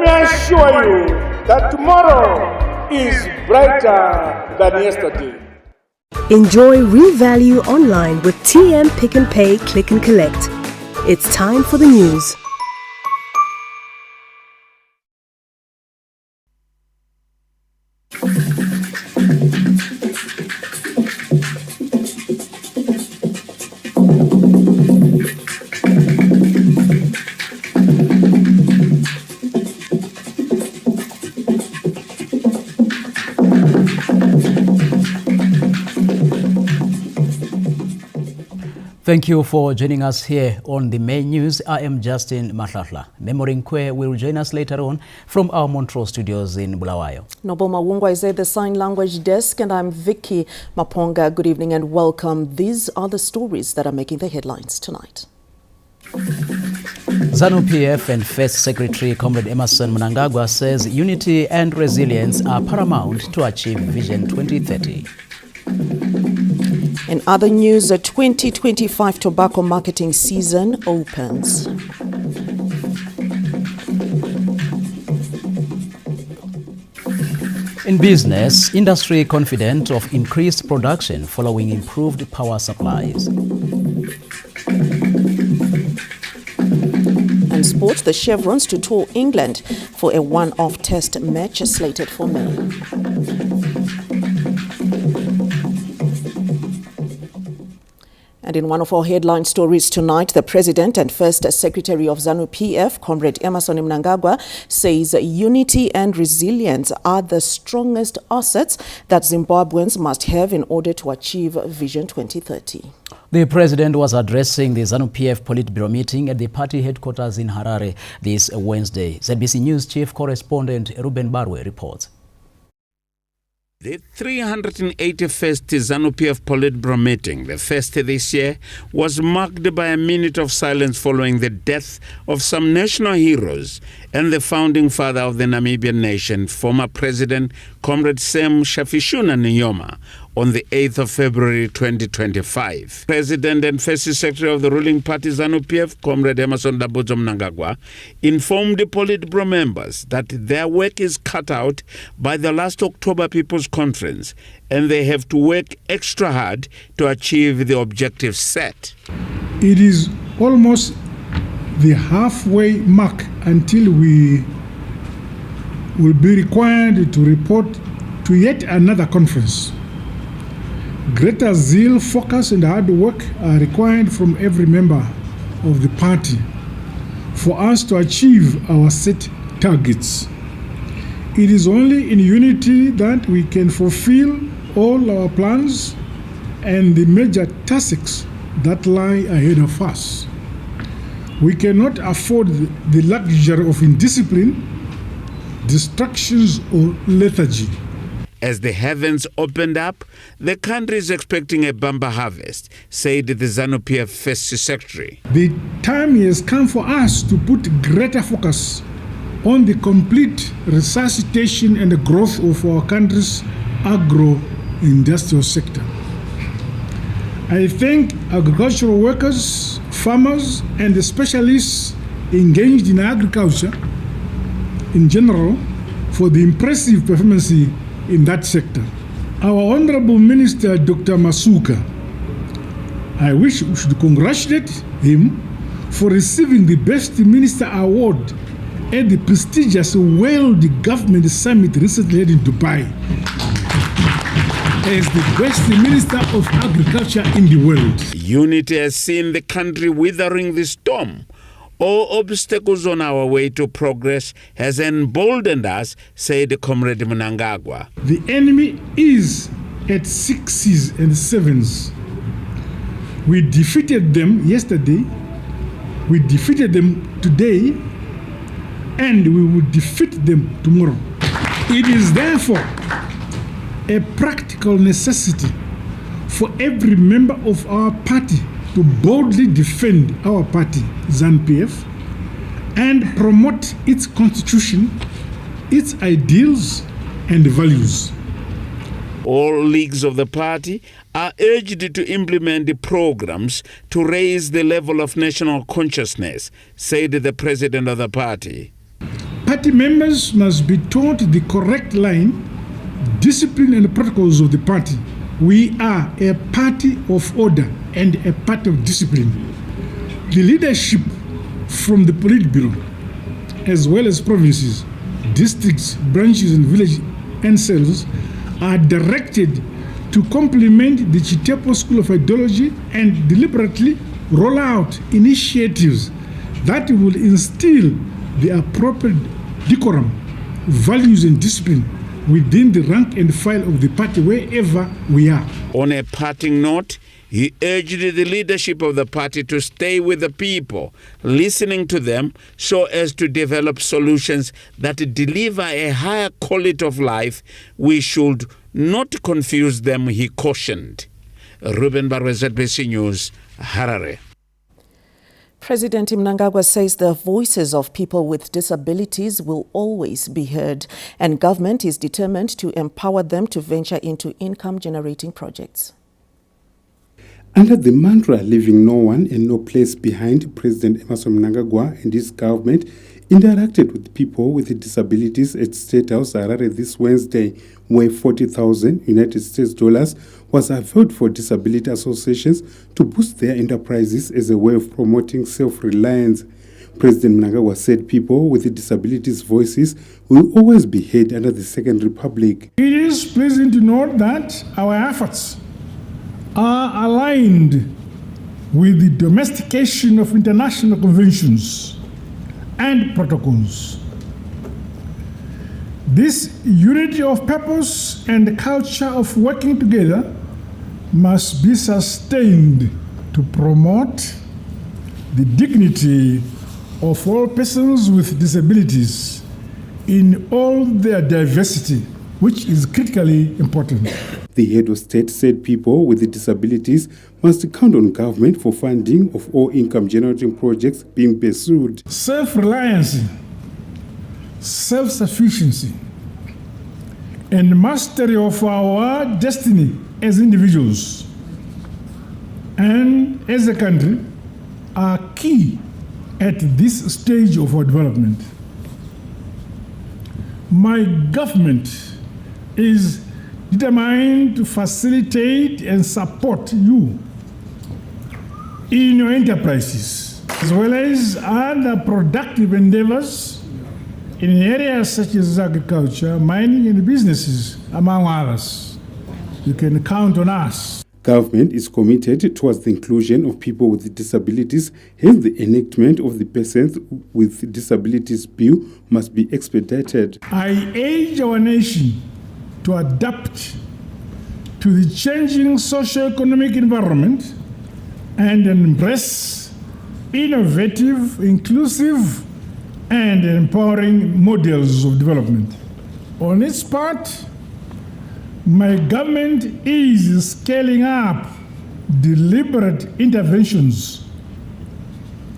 me assure you that tomorrow is brighter than yesterday. Enjoy real value online with TM Pick and Pay Click and Collect. It's time for the news. Thank you for joining us here on the main news. I am Justin Mahlahla. Memory Nkwe will join us later on from our Montrose studios in Bulawayo. Noble Mawungwa is at the sign language desk, and I'm Vicky Maponga. Good evening and welcome. These are the stories that are making the headlines tonight. Zanu PF and First Secretary Comrade Emerson Mnangagwa says unity and resilience are paramount to achieve Vision 2030. In other news, the 2025 tobacco marketing season opens. In business, industry confident of increased production following improved power supplies. And sports, the Chevrons to tour England for a one-off test match slated for May. And in one of our headline stories tonight, the President and First Secretary of Zanu PF, Comrade Emerson Mnangagwa, says unity and resilience are the strongest assets that Zimbabweans must have in order to achieve Vision 2030. The President was addressing the Zanu PF politburo meeting at the party headquarters in Harare this Wednesday. ZBC News Chief Correspondent Ruben Barwe reports. The 381st Zanu PF Politburo meeting, the first this year, was marked by a minute of silence following the death of some national heroes and the founding father of the Namibian nation, former President Comrade Sam Shafishuna Nyoma, on the 8th of February 2025. President and First Secretary of the ruling party Zanu PF, Comrade Emerson Mnangagwa, informed the Politburo members that their work is cut out by the last October People's Conference and they have to work extra hard to achieve the objectives set. It is almost the halfway mark until we will be required to report to yet another conference. Greater zeal, focus and hard work are required from every member of the party for us to achieve our set targets. It is only in unity that we can fulfill all our plans and the major tasks that lie ahead of us. We cannot afford the luxury of indiscipline, distractions or lethargy. As the heavens opened up, the country is expecting a bumper harvest, said the Zanu PF First Secretary. The time has come for us to put greater focus on the complete resuscitation and the growth of our country's agro-industrial sector. I thank agricultural workers, farmers, and the specialists engaged in agriculture in general for the impressive performance in that sector. Our Honorable Minister, Dr. Masuka, I wish we should congratulate him for receiving the Best Minister Award at the prestigious World Government Summit recently held in Dubai as the best Minister of Agriculture in the world. Unity has seen the country weathering the storm. All obstacles on our way to progress has emboldened us, said Comrade Mnangagwa. The enemy is at sixes and sevens. We defeated them yesterday, we defeated them today, and we will defeat them tomorrow. It is therefore a practical necessity for every member of our party to boldly defend our party, Zanu PF, and promote its constitution, its ideals and values. All leagues of the party are urged to implement the programs to raise the level of national consciousness, said the president of the party. Party Party members must be taught the correct line, discipline and protocols of the party. We are a party of order and a party of discipline. The leadership from the politburo, as well as provinces, districts, branches and village and cells, are directed to complement the Chitepo School of Ideology and deliberately roll out initiatives that will instill the appropriate decorum, values and discipline within the rank and file of the party wherever we are. On a parting note, he urged the leadership of the party to stay with the people, listening to them so as to develop solutions that deliver a higher quality of life. We should not confuse them, he cautioned. Ruben Barwe, ZBC News, Harare. President Mnangagwa says the voices of people with disabilities will always be heard, and government is determined to empower them to venture into income-generating projects. Under the mantra leaving no one and no place behind, President Emmerson Mnangagwa and his government interacted with people with disabilities at State House, Harare this Wednesday, where 40,000 United States dollars was availed for disability associations to boost their enterprises as a way of promoting self-reliance. President Mnangagwa said people with disabilities' voices will always be heard under the Second Republic. It is pleasing to note that our efforts are aligned with the domestication of international conventions and protocols. This unity of purpose and culture of working together must be sustained to promote the dignity of all persons with disabilities in all their diversity, which is critically important. The head of state said people with disabilities must count on government for funding of all income-generating projects being pursued. Self-reliance, self-sufficiency, and mastery of our destiny as individuals and as a country are key at this stage of our development. My government is determined to facilitate and support you in your enterprises, as well as other productive endeavors in areas such as agriculture, mining, and businesses, among others. You can count on us. Government is committed towards the inclusion of people with disabilities, hence the enactment of the Persons with Disabilities Bill must be expedited. I urge our nation to adapt to the changing socio-economic environment and embrace innovative, inclusive, and empowering models of development. On its part, my government is scaling up deliberate interventions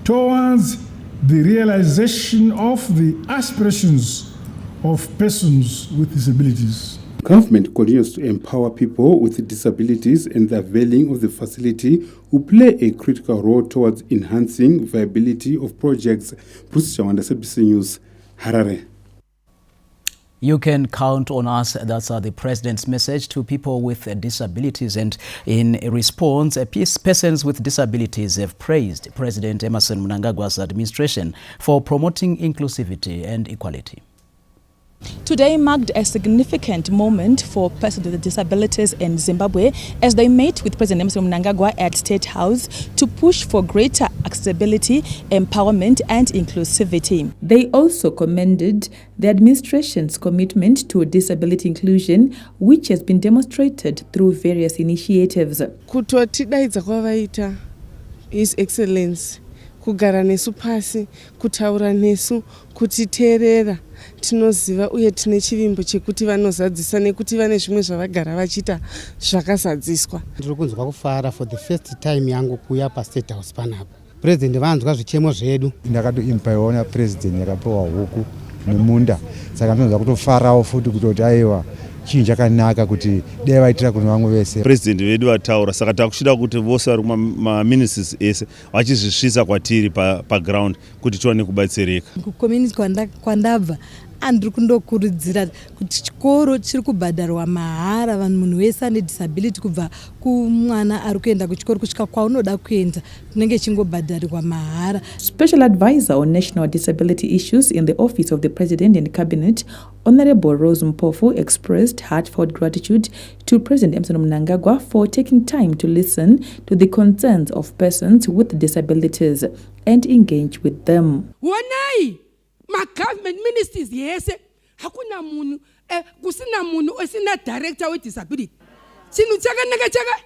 towards the realization of the aspirations of persons with disabilities. Government continues to empower people with disabilities, and the availing of the facility will play a critical role towards enhancing viability of projects. Bruce Chawanda, SBC News, Harare. You can count on us. That's the President's message to people with disabilities. And in response, persons with disabilities have praised President Emmerson Mnangagwa's administration for promoting inclusivity and equality. Today marked a significant moment for persons with disabilities in Zimbabwe as they met with President Emmerson Mnangagwa at State House to push for greater accessibility, empowerment and inclusivity. They also commended the administration's commitment to disability inclusion, which has been demonstrated through various initiatives. Kutotidaidza kwavaita His Excellency kugara nesu pasi, kutaura nesu, kutiteerera, tinoziva uye tine chivimbo chekuti vanozadzisa nekuti vane zvimwe zvavagara vachita zvakazadziswa. Ndiri kunzwa kufara for the first time yangu kuya pa State House panapa. President vanzwa zvichemo zvedu. Ndakatoimba na president yakapewa huku nemunda. Saka ndinonzwa kutofarawo futi kutoti aiwa chinhu chakanaka kuti dai vaitira kuno vamwe vese. President vedu vataura, saka takushida kuti vose vari kuma-ministries ese vachizvisvisa kwatiri pa ground kuti tiwane kubatsirika. Kucommunity kwandabva andiri kundokurudzira kuti chikoro chiri kubhadharwa mahara vanhu munhu wese ane disability kubva kumwana ari kuenda kuchikoro kusvika kwaunoda kuenda kunenge chingobhadharirwa mahara. Special Advisor on National Disability Issues in the Office of the President and Cabinet, Honorable Rose Mpofu, expressed heartfelt gratitude to President Emmerson Mnangagwa for taking time to listen to the concerns of persons with disabilities and engage with them. Wanai, my government ministers, yes, hakuna munu, kusina munu, osina director with disability. Sinu chaga naga chaga.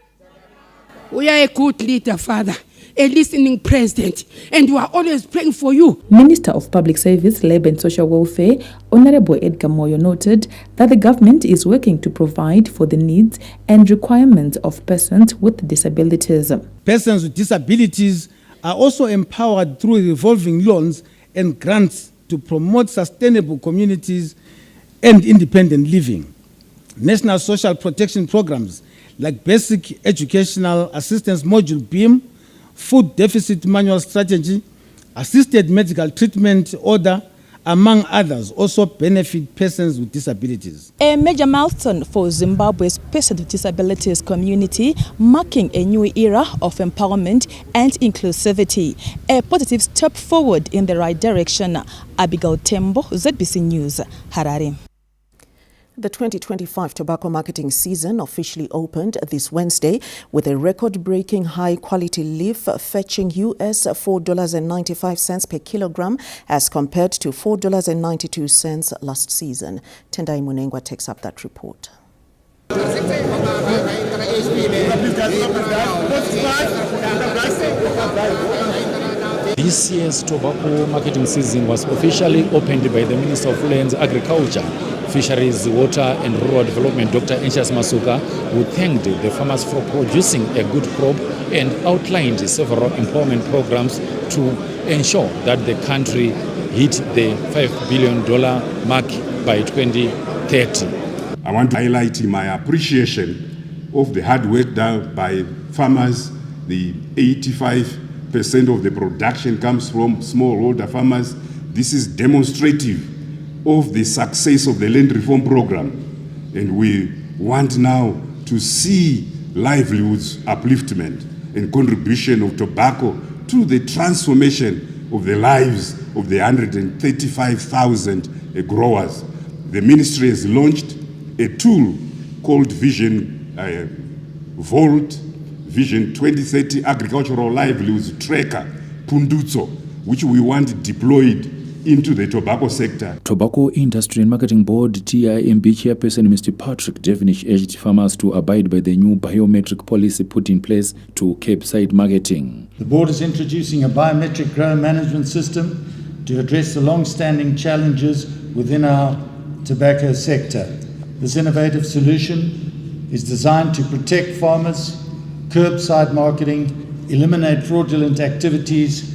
We are a good leader, Father, a listening president, and we are always praying for you. Minister of Public Service, Labour and Social Welfare, Honorable Edgar Moyo, noted that the government is working to provide for the needs and requirements of persons with disabilities. Persons with disabilities are also empowered through revolving loans and grants to promote sustainable communities and independent living. National social protection programs like Basic Educational Assistance Module BEAM, Food Deficit Manual Strategy, Assisted Medical Treatment Order, among others, also benefit persons with disabilities. A major milestone for Zimbabwe's persons with disabilities community, marking a new era of empowerment and inclusivity. A positive step forward in the right direction. Abigail Tembo, ZBC News, Harare. The 2025 tobacco marketing season officially opened this Wednesday with a record-breaking high-quality leaf fetching US $4.95 per kilogram as compared to $4.92 last season. Tendai Munengwa takes up that report. This year's tobacco marketing season was officially opened by the Minister of Lands, Agriculture, Fisheries, Water and Rural Development, Dr. Enchas Masuka, who thanked the farmers for producing a good crop and outlined several empowerment programs to ensure that the country hit the $5 billion mark by 2030. I want to highlight my appreciation of the hard work done by farmers. The 85% of the production comes from smallholder farmers. This is demonstrative of the success of the land reform program, and we want now to see livelihoods upliftment and contribution of tobacco to the transformation of the lives of the 135,000 growers. The ministry has launched a tool called Vision Vault, Vision 2030 Agricultural Livelihoods Tracker, Pundutso, which we want deployed into the tobacco sector. Tobacco Industry and Marketing Board TIMB chairperson Mr. Patrick Devenish urged farmers to abide by the new biometric policy put in place to curb side marketing. The board is introducing a biometric grower management system to address the long-standing challenges within our tobacco sector. This innovative solution is designed to protect farmers, curb side marketing, eliminate fraudulent activities,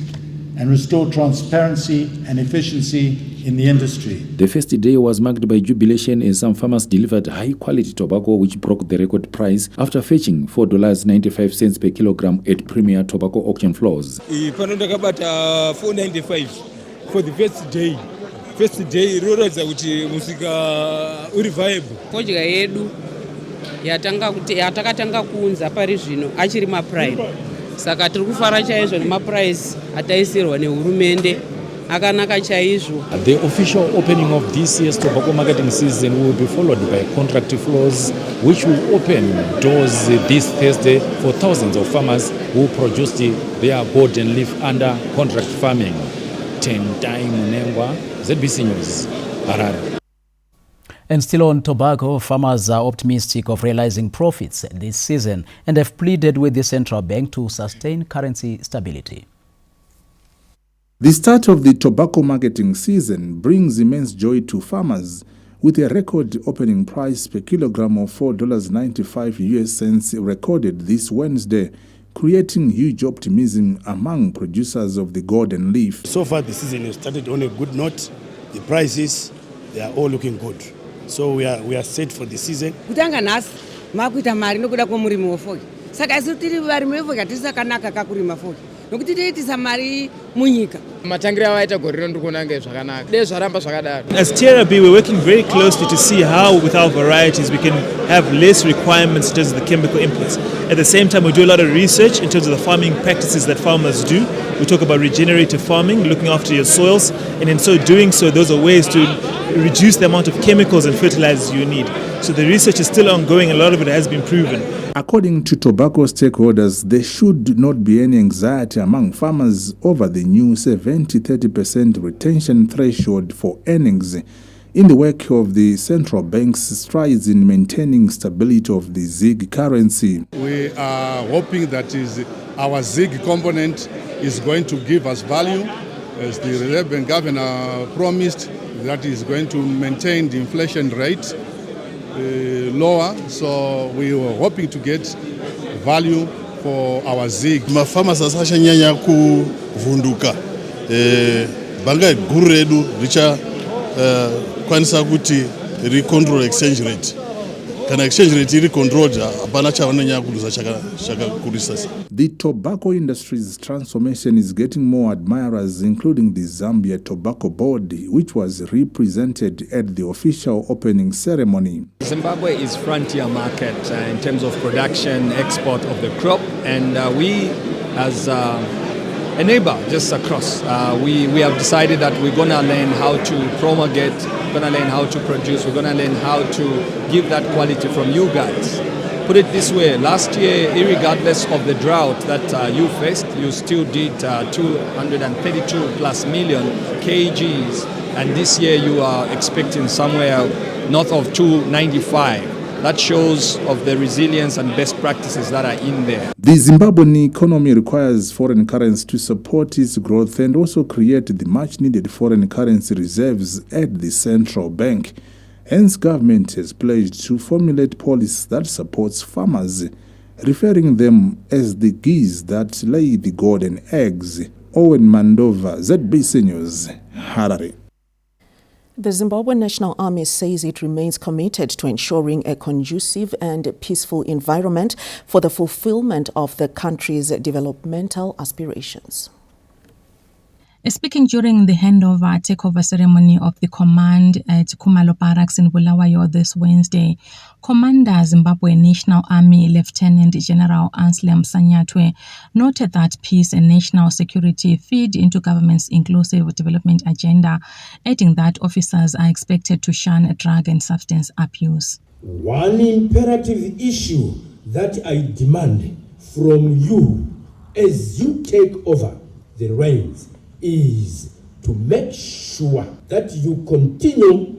and restore transparency and efficiency in the industry. The first day was marked by jubilation as some farmers delivered high-quality tobacco which broke the record price after fetching $4.95 per kilogram at premier tobacco auction floors. Pano ndakabata 495 for the first day. First day iroradza kuti musika uri viable. Fodya yedu yatakatanga kuunza pari zvino achiri maprime. Saka tiri kufara chaizvo nemaprice ataisirwa nehurumende akanaka chaizvo. The official opening of this year's tobacco marketing season will be followed by contract floors which will open doors this Thursday for thousands of farmers who produced their golden leaf under contract farming. Tendai Munengwa, ZBC News, Harare. And still on tobacco, farmers are optimistic of realizing profits this season and have pleaded with the central bank to sustain currency stability. The start of the tobacco marketing season brings immense joy to farmers, with a record opening price per kilogram of $4.95 recorded this Wednesday, creating huge optimism among producers of the golden leaf. So far the season has started on a good note. The prices, they are all looking good. So we are set for the season. Kutanga nasi makuita mari nokuda kwomurimi wefoki. Saka isi tiri varimi wefoki hatisi sakanaka kakurima foki. nokuti teitisa mari munyika. Matangire awaita goriro ndikuona nge zvakanaka. Dai zvaramba zvakadaro. As TRB, we're working very closely to see how, with our varieties, we can have less requirements in terms of the chemical inputs. At the same time, we do a lot of research in terms of the farming practices that farmers do. We talk about regenerative farming, looking after your soils, and in so doing so, those are ways to reduce the amount of chemicals and fertilizers you need. So the research is still ongoing, a lot of it has been proven. According to tobacco stakeholders, there should not be any anxiety among farmers over the new 70-30% retention threshold for earnings in the wake of the central bank's strides in maintaining stability of the ZiG currency. We are hoping that our ZiG component is going to give us value, as the Reserve Governor promised, that is going to maintain the inflation rate lower, so we were hoping to get value for our ZiG. Farmers asashanyanya kuvhunduka banga guru redu richa kwanisa kuti recontrol exchange rate. Kana exchange rate iri controlled hapana chavananya kuduza chakakurisa. The tobacco industry's transformation is getting more admirers, including the Zambia Tobacco Board, which was represented at the official opening ceremony. Zimbabwe is frontier market in terms of production, export of the crop, and we as a neighbor just across, we have decided that we're going to learn how to promulgate, we're going to learn how to produce, we're going to learn how to give that quality from you guys. Put it this way, last year, irregardless of the drought that you faced, you still did 232 plus million kgs, and this year you are expecting somewhere north of 295. That shows of the resilience and best practices that are in there. The Zimbabwean economy requires foreign currency to support its growth and also create the much-needed foreign currency reserves at the central bank. Hence, government has pledged to formulate policies that supports farmers, referring them as the geese that lay the golden eggs. Owen Mandova, ZBC News, Harare. The Zimbabwean National Army says it remains committed to ensuring a conducive and peaceful environment for the fulfillment of the country's developmental aspirations. Speaking during the handover takeover ceremony of the command at Kumalo Barracks in Bulawayo this Wednesday, Commander Zimbabwe National Army Lieutenant General Anselm Sanyatwe noted that peace and national security feed into government's inclusive development agenda, adding that officers are expected to shun drug and substance abuse. One imperative issue that I demand from you as you take over the reins is to make sure that you continue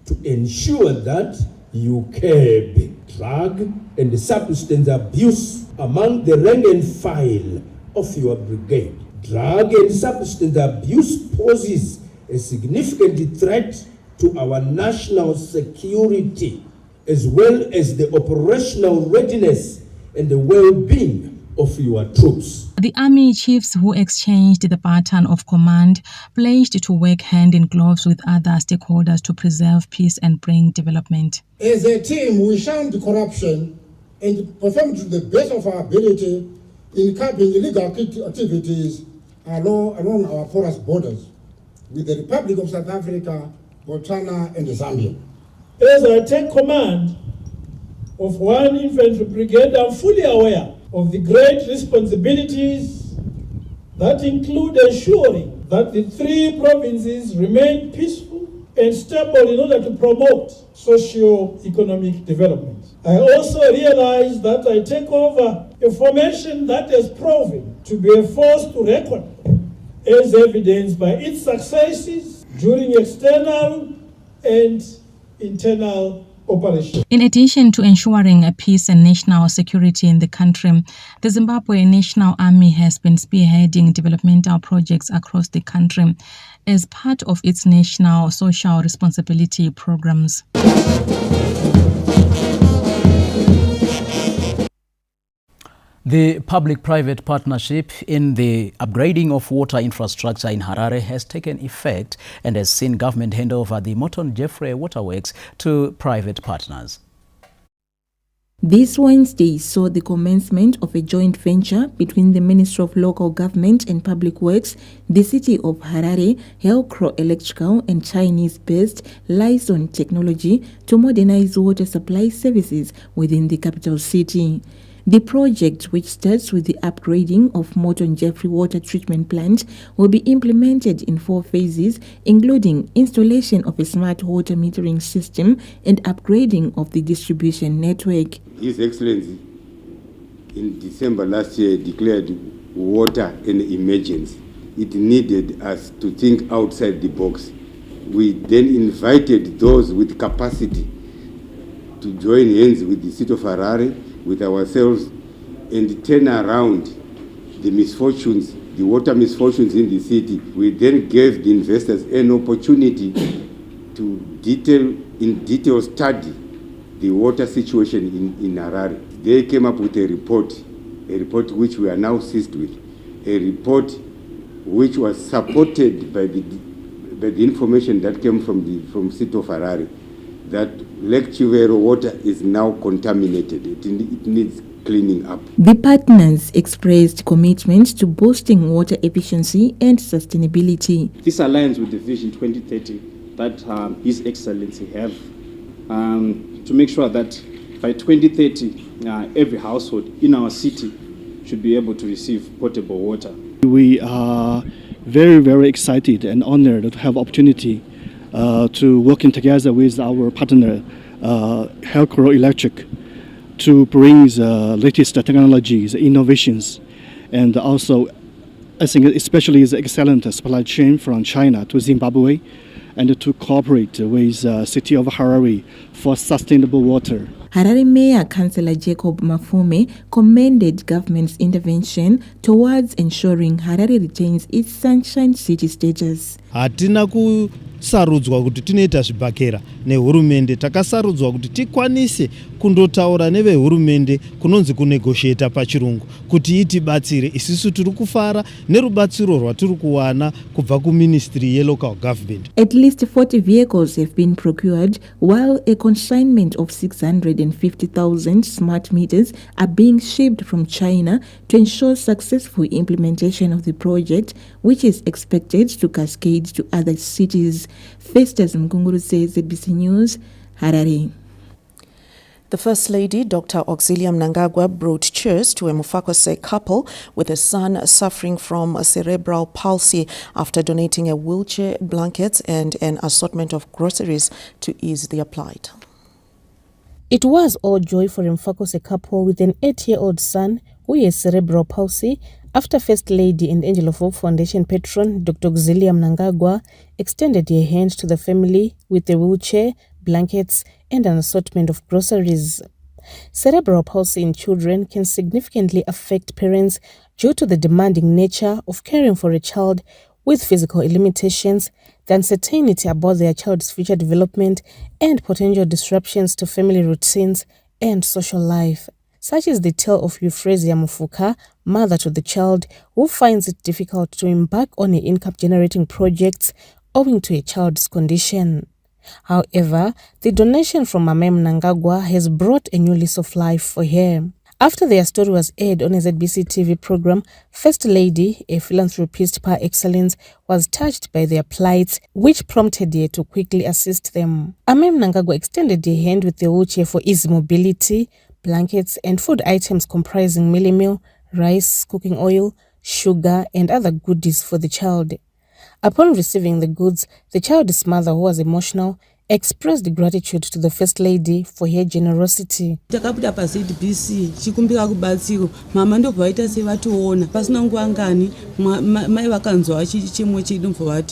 to ensure that you curb drug and substance abuse among the rank and file of your brigade. Drug and substance abuse poses a significant threat to our national security, as well as the operational readiness and the well-being of your troops. The army chiefs who exchanged the baton of command pledged to work hand in gloves with other stakeholders to preserve peace and bring development. As a team, we shunned corruption and performed to the best of our ability in curbing illegal activities along our porous borders with the Republic of South Africa, Botswana, and Zambia. As I take command of one infantry brigade, I'm fully aware of the great responsibilities that include ensuring that the three provinces remain peaceful and stable in order to promote socio-economic development. I also realize that I take over a formation that has proven to be a force to reckon, as evidenced by its successes during external and internal operation. In addition to ensuring a peace and national security in the country, the Zimbabwe National Army has been spearheading developmental projects across the country as part of its national social responsibility programs. The public-private partnership in the upgrading of water infrastructure in Harare has taken effect and has seen government hand over the Morton Jeffrey Waterworks to private partners. This Wednesday saw the commencement of a joint venture between the Ministry of Local Government and Public Works, the City of Harare, Helcro Electrical and Chinese-based Lison Technology to modernize water supply services within the capital city. The project, which starts with the upgrading of Morton Jeffrey Water Treatment Plant, will be implemented in 4 phases, including installation of a smart water metering system and upgrading of the distribution network. His Excellency, in December last year, declared water an emergency. It needed us to think outside the box. We then invited those with capacity to join hands with the City of Harare, with ourselves, and turn around the misfortunes, the water misfortunes in the city. We then gave the investors an opportunity to in detail study the water situation in Harare. They came up with a report which we are now seized with, a report which was supported by the information that came from City of Harare, that Lake Chivero water is now contaminated. It needs cleaning up. The partners expressed commitment to boosting water efficiency and sustainability. This aligns with the Vision 2030 that His Excellency have to make sure that by 2030, every household in our city should be able to receive potable water. We are very, very excited and honored to have opportunity to working together with our partner, Helcro Electric, to bring the latest technologies, innovations, and also, I think especially the excellent supply chain from China to Zimbabwe, and to cooperate with the City of Harare for sustainable water. Harare Mayor Councillor Jacob Mafume commended government's intervention towards ensuring Harare retains its sunshine city status. Hatina kusarudzwa kuti tinoita zvibhakera nehurumende, takasarudzwa kuti tikwanise kundotaura nevehurumende kunonzi kunegotiata pachirungu kuti itibatsire. Isusu tiri kufara nerubatsiro rwatiri kuwana kubva kuMinistry yeLocal Government. At least 40 vehicles have been procured, while a consignment of 650,000 smart meters are being shipped from China to ensure successful implementation of the project, which is expected to cascade to other cities. Festus Mkunguru says ABC News, Harare. The First Lady, Dr. Auxilium Mnangagwa, brought cheers to a Mufakose couple with a son suffering from a cerebral palsy after donating a wheelchair, blankets and an assortment of groceries to ease their plight. It was all joy for Mufakose couple with an 8-year-old son who has cerebral palsy after First Lady and Angel of Hope Foundation patron, Dr. Auxilium Mnangagwa, extended her hand to the family with a wheelchair, blankets, and an assortment of groceries. Cerebral palsy in children can significantly affect parents due to the demanding nature of caring for a child with physical limitations, the uncertainty about their child's future development, and potential disruptions to family routines and social life. Such is the tale of Euphrasia Mufuka, mother to the child, who finds it difficult to embark on income-generating projects owing to a child's condition. However, the donation from Mame Mnangagwa has brought a new lease of life for her. After their story was aired on a ZBC TV program, First Lady, a philanthropist par excellence, was touched by their plights, which prompted her to quickly assist them. Mame Mnangagwa extended her hand with the wheelchair for easy mobility, blankets and food items comprising mealie meal, rice, cooking oil, sugar and other goodies for the child. Upon receiving the goods, the child's mother, who was emotional, expressed gratitude to the First Lady for her generosity. Takabuda pa ZBC chikumbira kubatsiro mama ndobva vaita sevationa pasina nguva ngani mai vakanzwa chimwe chedu ndobva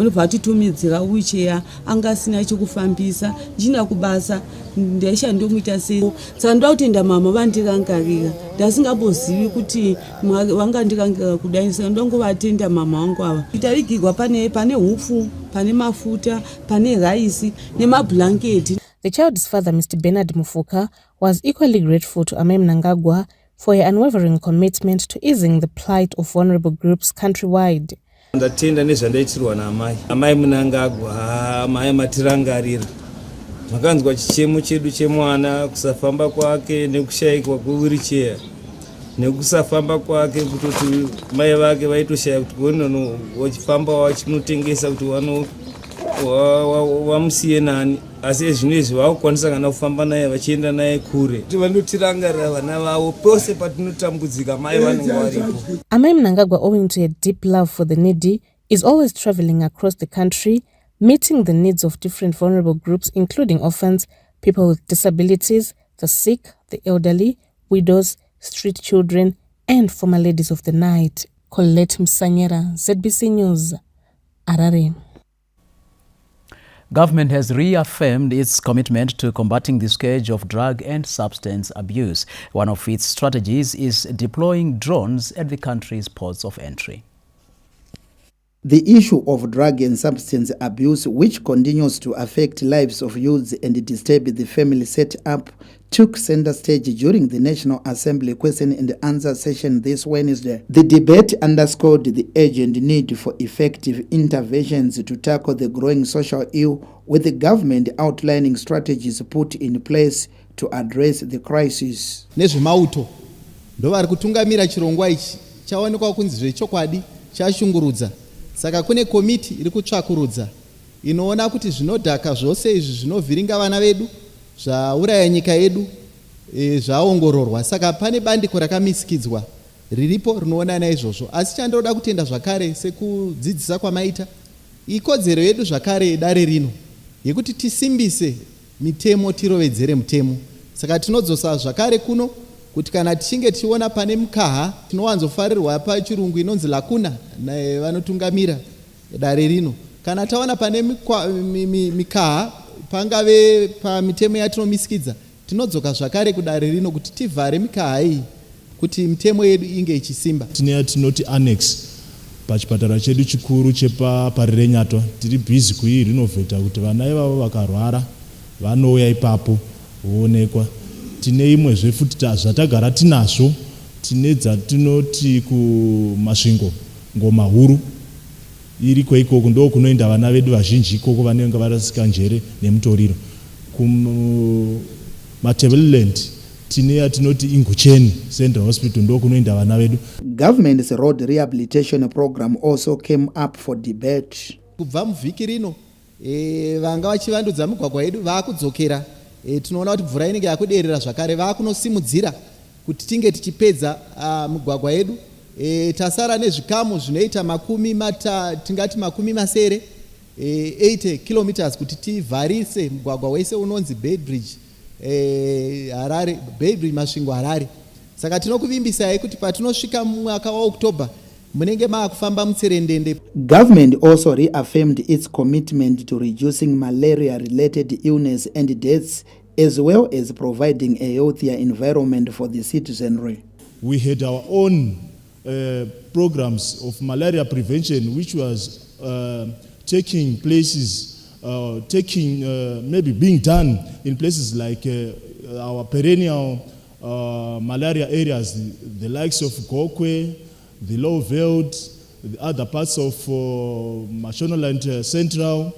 vatitumidzira wheelchair angasina chekufambisa ndina kubasa ndaisha ndomuita sei saka kutenda mama vandirangarira ndasingabozivi kuti vangandirangarira kudai saka ndongovatenda mama vangu ava kutarigirwa pane hupfu pane mafuta pane raisi nemablanketi. The child's father, Mr. Bernard Mufuka, was equally grateful to Mame Mnangagwa for her unwavering commitment to easing the plight of vulnerable groups countrywide. Ndatenda nezvandaitirwa namai. Amai Mnangagwa, amai matirangarira. makanzwa chichemo chedu chemwana kusafamba kwake nekushayikwa kwewheelchair nekusafamba kwake kutoti mai vake vaitoshaya kuti kuonono wachifamba wachinotengesa kuti vamusiye nani asi ezvino izvi vakukwanisa kana kufamba naye vachienda naye kure kuti vanotirangarira vana vavo pose patinotambudzika mai vanenge varipo. Amai Mnangagwa, owing to a deep love for the needy, is always traveling across the country, meeting the needs of different vulnerable groups, including orphans, people with disabilities, the sick, the elderly, widows, street children, and former ladies of the night. Colette Msanyera, ZBC News, Harare. Government has reaffirmed its commitment to combating the scourge of drug and substance abuse. One of its strategies is deploying drones at the country's ports of entry. The issue of drug and substance abuse, which continues to affect lives of youths and disturb the family setup, took center stage during the National Assembly question and answer session this Wednesday. The debate underscored the urgent need for effective interventions to tackle the growing social ill, with the government outlining strategies put in place to address the crisis. Nezvemauto ndovari kutungamira chirongwa ichi chaonekwa kunzi zvechokwadi chashungurudza. Saka kune komiti iri kutsvakurudza inoona kuti zvinodhaka zvose izvi zvinovhiringa vana vedu, zvauraya nyika yedu, zvaongororwa. Saka pane bandiko rakamisikidzwa riripo rinoona naizvozvo. Asi chandoda kutenda zvakare sekudzidzisa kwamaita, ikodzero yedu zvakare dare rino yekuti tisimbise mitemo, tirovedzere mutemo. Saka tinodzosa zvakare kuno kuti kana tichinge tiona pane mkaha tinowanzofarirwa pachirungu inonzi lakuna vanotungamira dare rino, kana taona pane mikaha pangave pamitemo yatinomisikidza, tinodzoka zvakare kudare rino kuti tivhare mikaha iyi kuti mitemo yedu inge ichisimba. Tine tinoti annex pachipatara chedu chikuru chepaparire Nyatwa tiri busy kuirinovheta kuti vana ivavo vakarwara vanouya ipapo voonekwa. Tine imwe zvefuti zvatagara tinazvo, tine dzatinoti kumasvingo ngoma huru iriko ikoko ndo kunoenda vana vedu vazhinji ikoko vanenge varasika njere nemutoriro. Matebeleland tine yatinoti Ingucheni Central Hospital ndo kunoenda vana vedu. Government's road rehabilitation program also came up for debate. Kubva muvhiki rino vanga vachivandudza migwagwa yedu vakudzokera. Tinoona kuti mvura inenge yakuderera zvakare vakunosimudzira kuti tinge tichipedza migwagwa yedu. Tasara nezvikamu zvinoita tingati makumi masere 80 kilometers kuti tivharise mugwagwa wese unonzi Bay Bridge Harare, Bay Bridge Masvingo Harare. Saka tinokuvimbisai kuti patinosvika mwaka wa October munenge maakufamba mutserendende. Government also reaffirmed its commitment to reducing malaria-related illness and deaths, as well as providing a healthier environment for the citizenry. We had our own programs of malaria prevention, which was taking places, maybe being done in places like our perennial malaria areas, the likes of Gokwe, the Low Veld, the other parts of Mashonaland Central,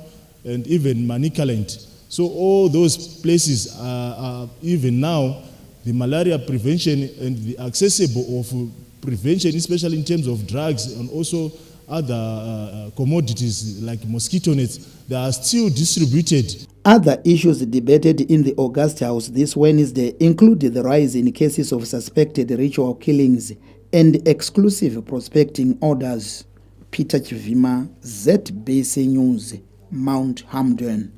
and even Manicaland. So all those places are even now, the malaria prevention and the accessible of prevention, especially in terms of drugs and also other commodities like mosquito nets, they are still distributed. Other issues debated in the August House this Wednesday included the rise in cases of suspected ritual killings and exclusive prospecting orders. Peter Chivima, ZBC News, Mount Hamden.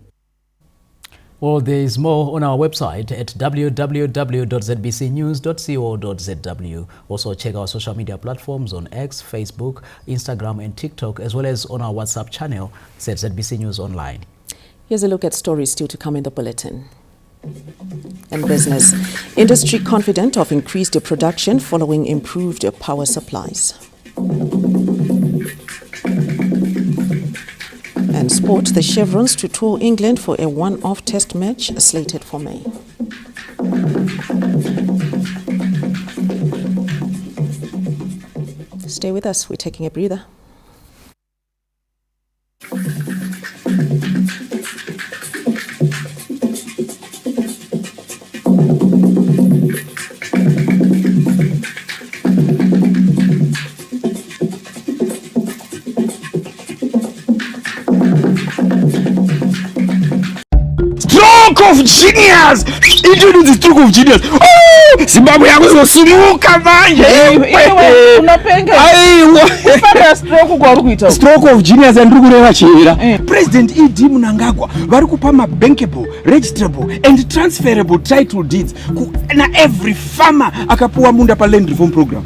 Well, there is more on our website at www.zbcnews.co.zw. Also check our social media platforms on X, Facebook, Instagram and TikTok, as well as on our WhatsApp channel, ZBC News Online. Here's a look at stories still to come in the bulletin. And business. Industry confident of increased production following improved power supplies. And sport, the Chevrons to tour England for a one-off test match slated for May. Stay with us, we're taking a breather. Stroke of genius. Introduce the stroke of genius. Oh, Zimbabwe yakuzosimuka manje. Stroke of genius and rukureva chera. President ED Mnangagwa vari kupa mabankable, registrable and transferable title deeds na every farmer akapuwa munda pa land reform program.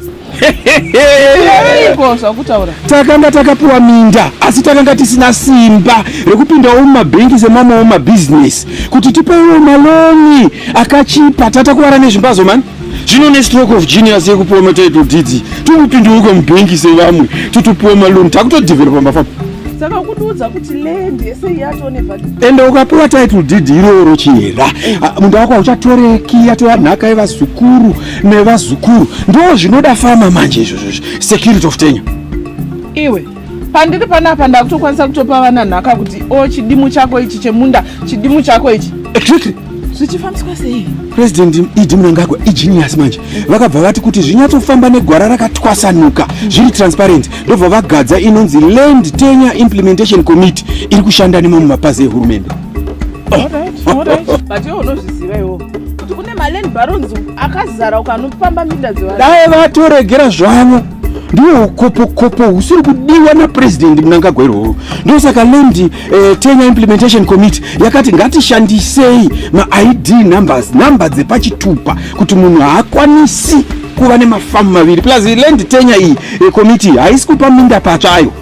Takanga takapuwa minda asi takanga tisina simba rekupinda mumabhengi semama mumabusiness kuti tipewo maloni akachipa tatakuwara nezvimbazo mani. Zvino ne stroke of genius yekupuwa matitle deeds tikupinduka mubhengi sevamwe tutupuwa maloni takutodevelopa mafama. Saka kuduza kuti land ese yatone value. Ende ukapuwa title deed iroro chera. Mundu wako uchatoreki yatova nhaka yevazukuru nevazukuru. Ndo zvinoda fama manje izvozvo. Security of tenure. Iwe pandiri panapa ndakutokwanisa kutopa vana nhaka kuti chidimu chako ichi chemunda chidimu chako ichi. Exactly. Zvichifambiswa sei? President ED Mnangagwa igenius manje. Vakabva vati kuti zvinyatsofamba negwara rakatwasanuka zviri transparent. Ndobva vagadza inonzi Land Tenure Implementation Committee iri kushanda nemo mumapazi ehurumende. Alright. But you unozviziva iwo kuti kune land barons akazara ukanopamba minda dzevanhu. Dai vatoregera zvavo. Ndiwo kopo usiri kudiwa na President Mnangagwa iroro. Ndio saka Land Tenure Implementation Committee yakati ngatishandisei ma-ID numbers, number dzepachitupa kuti munhu haakwanisi kuva nemafamu maviri. Plus Land Tenure iyi committee haisi kupa minda patsvayo.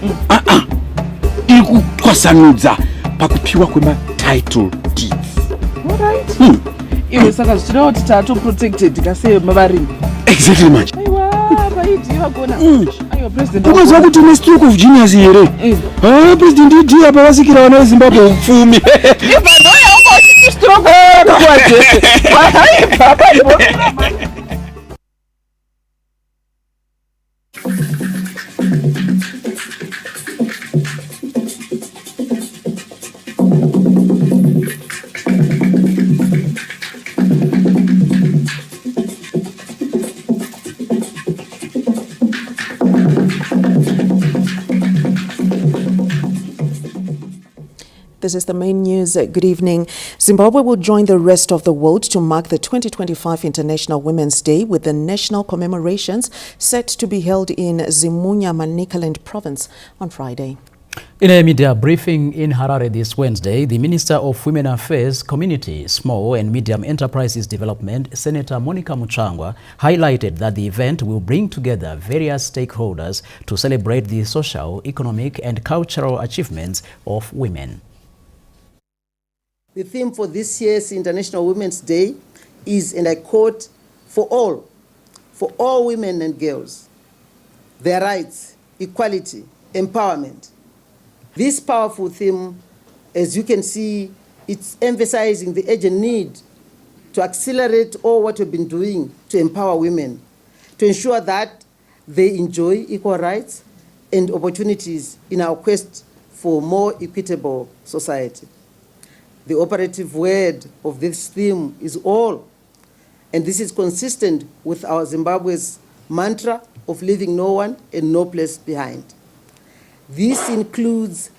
Iri kutwasanudza pakupiwa kwema-title deeds. Alright. Iwe saka zvichireva kuti tato protected kasei mavarimi. Exactly manje. Ukaziva kuti une stroke of genius here. President ED apa vasikira vana veZimbabwe upfumi. This is the main news. Good evening. Zimbabwe will join the rest of the world to mark the 2025 International Women's Day with the national commemorations set to be held in Zimunya, Manicaland province on Friday. In a media briefing in Harare this Wednesday, the Minister of Women Affairs, Community, Small and Medium Enterprises Development, Senator Monica Muchangwa, highlighted that the event will bring together various stakeholders to celebrate the social, economic and cultural achievements of women. The theme for this year's International Women's Day is, and I quote, for all women and girls, their rights, equality, empowerment. This powerful theme, as you can see, it's emphasizing the urgent need to accelerate all what we've been doing to empower women, to ensure that they enjoy equal rights and opportunities in our quest for more equitable society. The operative word of this theme is all, and this is consistent with our Zimbabwe's mantra of leaving no one and no place behind. This includes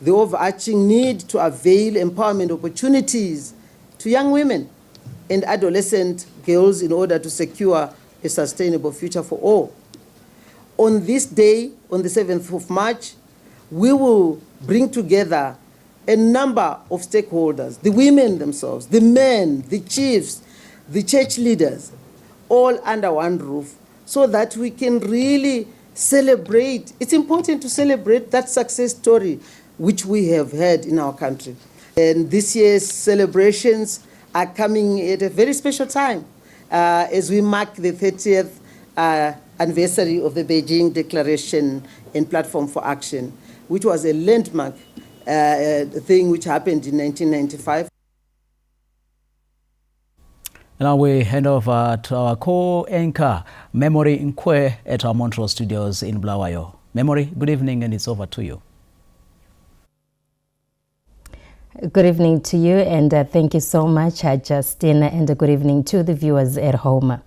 the overarching need to avail empowerment opportunities to young women and adolescent girls in order to secure a sustainable future for all. On this day, on the 7th of March, we will bring together a number of stakeholders, the women themselves, the men, the chiefs, the church leaders, all under one roof, so that we can really celebrate. It's important to celebrate that success story which we have had in our country. And this year's celebrations are coming at a very special time as we mark the 30th anniversary of the Beijing Declaration and Platform for Action, which was a landmark thing which happened in 1995. Now we hand over to our co-anchor, Memory Nkwe, at our Montreal studios in Bulawayo. Memory, good evening, and it's over to you. Good evening to you, and thank you so much, Justin, and good evening to the viewers at home.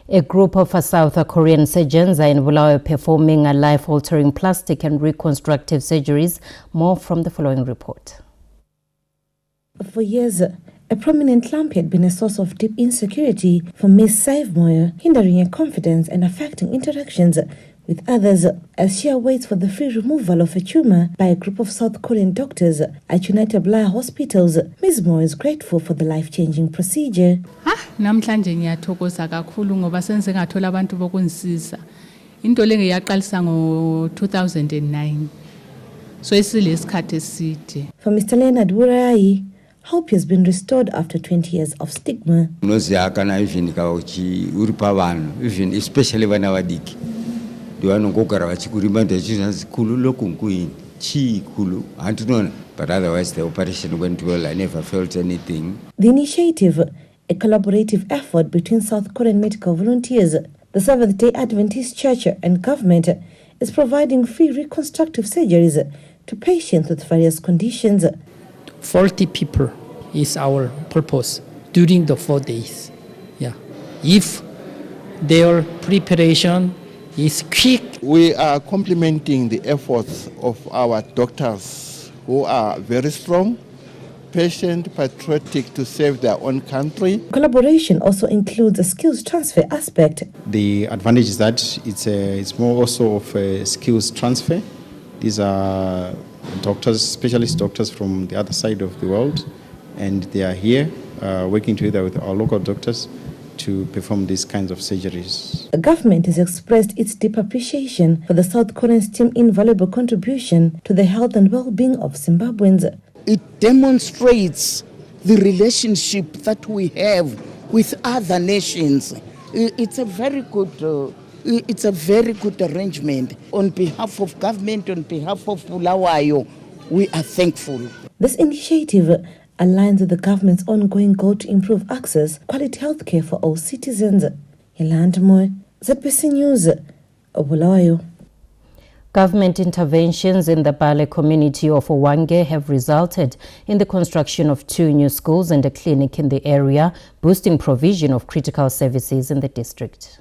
A group of South Korean surgeons are in Bulawayo performing life-altering plastic and reconstructive surgeries. More from the following report. For years, A prominent lump had been a source of deep insecurity for Ms. Saif-Moyo, hindering her confidence and affecting interactions with others. As she awaits for the free removal of a tumor by a group of South Korean doctors at United Blaya Hospitals, Ms. Moyo is grateful for the life-changing procedure. Namhlanje ngiyathokoza kakhulu ngoba senze ngathola abantu bokungisiza. Into le ngiyaqalisa ngo-2009. So isilesikhathi eside. For Mr. Leonard Wurayi, hope has been restored after 20 years of stigma. Noziyakana even kauchi uripa vanhu, even especially vana vadiki. Ndivanongogara vachikurimba ndechizvanzi khulu lokunkuini chikulu handinona, but otherwise the operation went well. I never felt anything. The initiative, a collaborative effort between South Korean medical volunteers, the Seventh-day Adventist Church and government, is providing free reconstructive surgeries to patients with various conditions. 40 people is our purpose during the 4 days. Yeah, if their preparation is quick. We are complementing the efforts of our doctors who are very strong, patient, patriotic to save their own country. Collaboration also includes a skills transfer aspect. The advantage is that it's more also of a skills transfer. These are doctors, specialist doctors from the other side of the world, and they are here working together with our local doctors to perform these kinds of surgeries. The government has expressed its deep appreciation for the South Koreans' team's invaluable contribution to the health and well-being of Zimbabweans. It demonstrates the relationship that we have with other nations. It's a very good arrangement. On behalf of government, on behalf of Bulawayo, we are thankful. This initiative aligns with the government's ongoing goal to improve access to quality healthcare for all citizens. Yolanda Moy, ZBC News, Bulawayo. Government interventions in the Bale community of Owange have resulted in the construction of 2 new schools and a clinic in the area, boosting provision of critical services in the district.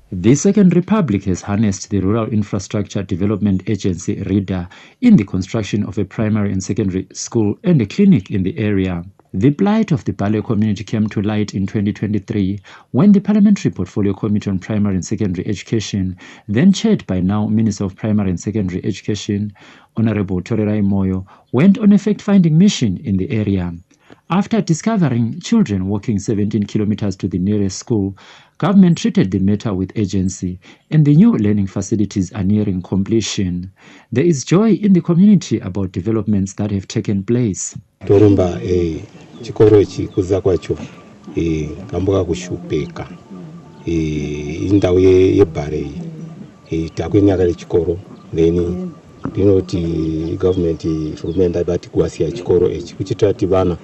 The Second Republic has harnessed the Rural Infrastructure Development Agency (RIDA) in the construction of a primary and secondary school and a clinic in the area. The plight of the Bale community came to light in 2023 when the Parliamentary Portfolio Committee on Primary and Secondary Education, then chaired by now Minister of Primary and Secondary Education, Honorable Torerai Moyo, went on a fact-finding mission in the area. After discovering children walking 17 kilometers to the nearest school, government treated the matter with urgency, and the new learning facilities are nearing completion. There is joy in the community about developments that have taken place. Torumba chikoro ichi kuza kwacho kamboka kushupeka indau yebhare takunyaka chikoro then ndinoti government hurumende bati kuwasiya chikoro ichi kuchitati vana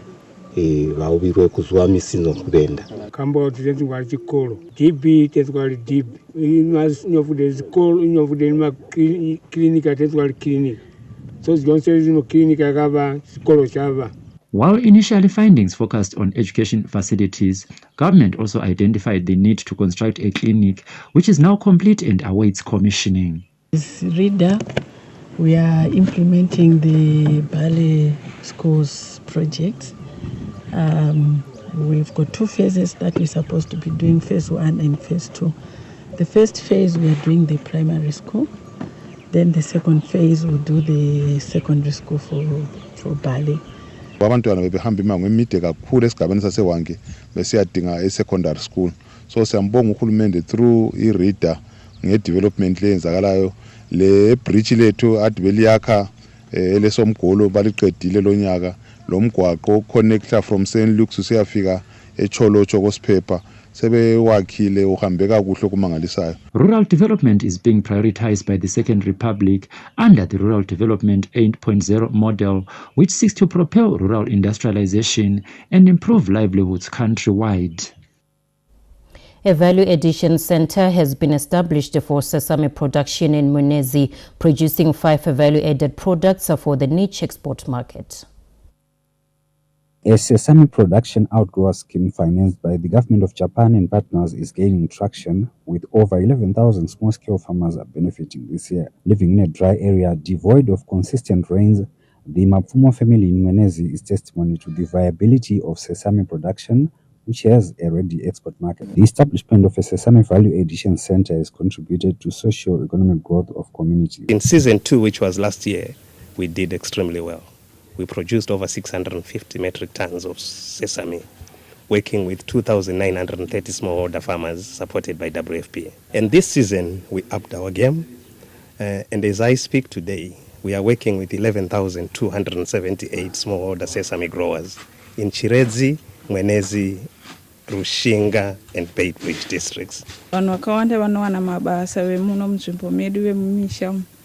vaubirwe kuzuva misino kuenda kambo tenzingwa chikoro DB tenzingwa DB inofude zikolo inofude ma klinika tenzingwa klinika so zino klinika yakava chikoro chava. While initially findings focused on education facilities, government also identified the need to construct a clinic, which is now complete and awaits commissioning. This RIDA, we are implementing the Bale Schools project. We've got 2 phases that we're supposed to be doing, phase 1 and phase 2. The first phase, we are doing the primary school. Then the second phase, we'll do the secondary school for Bale. Abantwana bebehamba imango emide kakhulu esigabeni sasewange besiyadinga e-secondary school. So siyambonga uHulumende through i-RIDA nge-development leyenzakalayo. Le bridge lethu ade beliyakha elesomgolo baliqedile lonyaka. Lo mgwaqo connector from St. Luke's usiyafika eCholocho kosiphepha sebewakhile uhambeka kuhle kumangalisayo. Rural development is being prioritized by the Second Republic under the Rural Development 8.0 model, which seeks to propel rural industrialization and improve livelihoods countrywide. A value addition center has been established for sesame production in Munezi, producing 5 value-added products for the niche export market. A sesame production outgrower scheme financed by the government of Japan and partners is gaining traction, with over 11,000 small-scale farmers benefiting this year. Living in a dry area devoid of consistent rains, The Mapfumo family in Mwenezi is testimony to the viability of sesame production, which has a ready export market. The establishment of a Sesame Value Addition Center has contributed to socio-economic growth of communities. In season 2, which was last year, we did extremely well. We produced over 650 metric tons of sesame, working with 2,930 smallholder farmers supported by WFP. And this season, we upped our game. And as I speak today, we are working with 11,278 smallholder sesame growers in Chiredzi, Mwenezi, Rushinga and Beitbridge districts.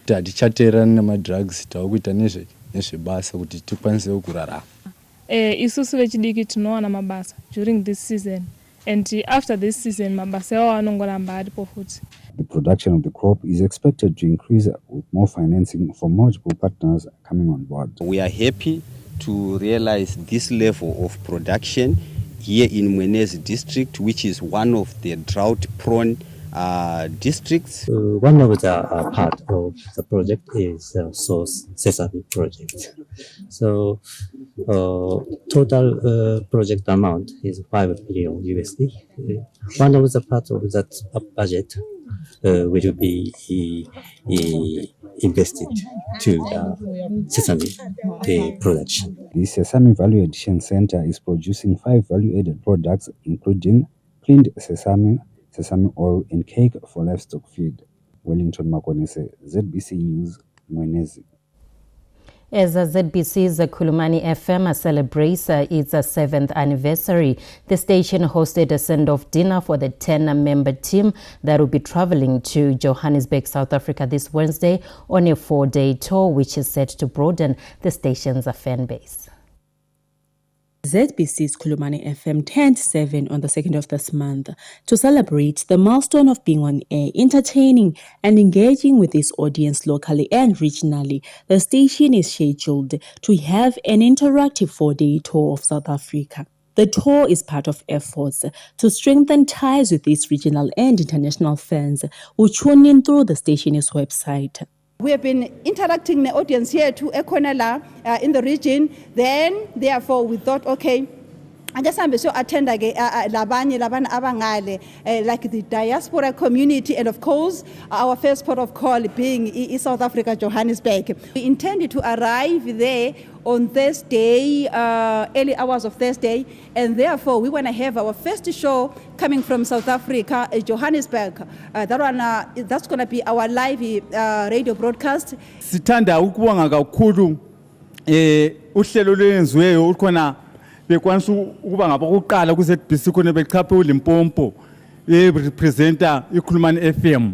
Hatichaterani namadrugs takuita nezvebasa kuti tikwanise kurarama. Isusu vechidiki tinowana mabasa during this season, and after this season mabasa yawo anongoramba aripo futi. The production of the crop is expected to increase with more financing from multiple partners coming on board. We are happy to realize this level of production here in Mwenezi district, which is one of the drought-prone districts. One of the part of the project is Sesame project. So total project amount is $5 billion USD. One of the part of that budget will be invested to the sesame production. The Sesame Value Addition Center is producing 5 value-added products, including cleaned sesame, sesame oil, and cake for livestock feed. Wellington Makonese, ZBC News, Mwenezi. As ZBC's Khulumani FM celebrates its 7th anniversary, the station hosted a send-off dinner for the 10-member team that will be traveling to Johannesburg, South Africa this Wednesday on a 4-day tour, which is set to broaden the station's fan base. ZBC's Khulumani FM turned 7 on the 2nd of this month to celebrate the milestone of being on air, entertaining and engaging with its audience locally and regionally. The station is scheduled to have an interactive 4-day tour of South Africa. The tour is part of efforts to strengthen ties with its regional and international fans who tune in through the station's website. We have been interacting with the audience here to Ekonela in the region. Then, therefore, we thought, okay, I just am so attend like the diaspora community, and of course, our first port of call being South Africa, Johannesburg. We intended to arrive there on Thursday, early hours of Thursday, and therefore we want to have our first show coming from South Africa, Johannesburg. That's going to be our live radio broadcast. Sithanda ukubonga kakhulu uhlelo lwenziweyo ukhona bekwanisa ukuba ngabokuqala ku ZBC khona bechaphe uLimpopo representa ikhulumani FM.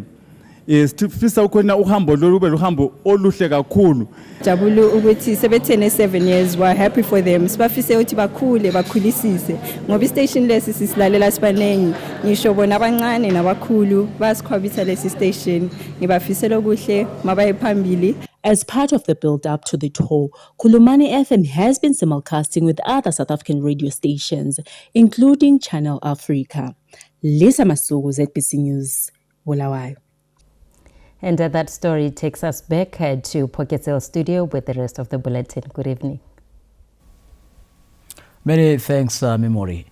Sifisa ukhona uhambo lolube luhambo oluhle kakhulu. Jabulu ukuthi sebethene 7 years, we're happy for them. Sibafise ukuthi bakhule bakhulisise ngoba istation lesi sisilalela sibanengi, ngisho bona abancane nabakhulu basikhwabitha lesi station. Ngibafisela okuhle mabaye phambili. As part of the build-up to the tour, Khulumani FM has been simulcasting with other South African radio stations, including Channel Africa. Lisa Masuku, ZBC News, Bulawayo. And that story takes us back to Pocketsdale studio with the rest of the bulletin. Good evening. Many thanks, Memory.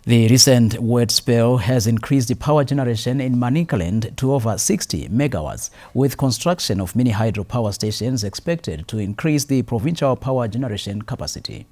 The recent wet spell has increased the power generation in Manicaland to over 60 megawatts, with construction of mini hydropower stations expected to increase the provincial power generation capacity.